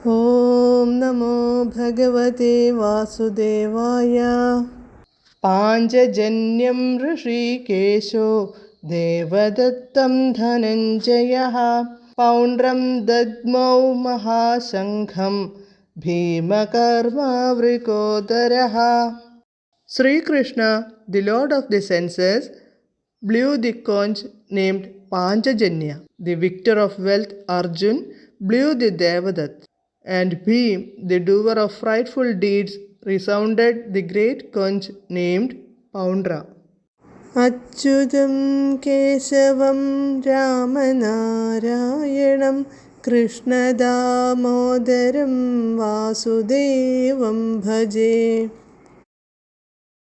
ഓം നമോ ഭഗവതേ വാസുദേവായ. Panchajanyam ഋഷികേശോ Devadatham ധനഞ്ജയഃ പൗണ്ഡ്രം ദദ്മൗ മഹാശംഖം ഭീമകർമാവൃകോദരഃ. Sri Krishna, the Lord of the senses, blew the conch named Panchajanya. The victor of wealth, Arjun, blew the Devadatt. And Bhim, the doer of frightful deeds, resounded the great conch named Poundra. Achyutam കേശവം രാമനാരായണം കൃഷ്ണദാമോദരം വാസുദേവം ഭജേ.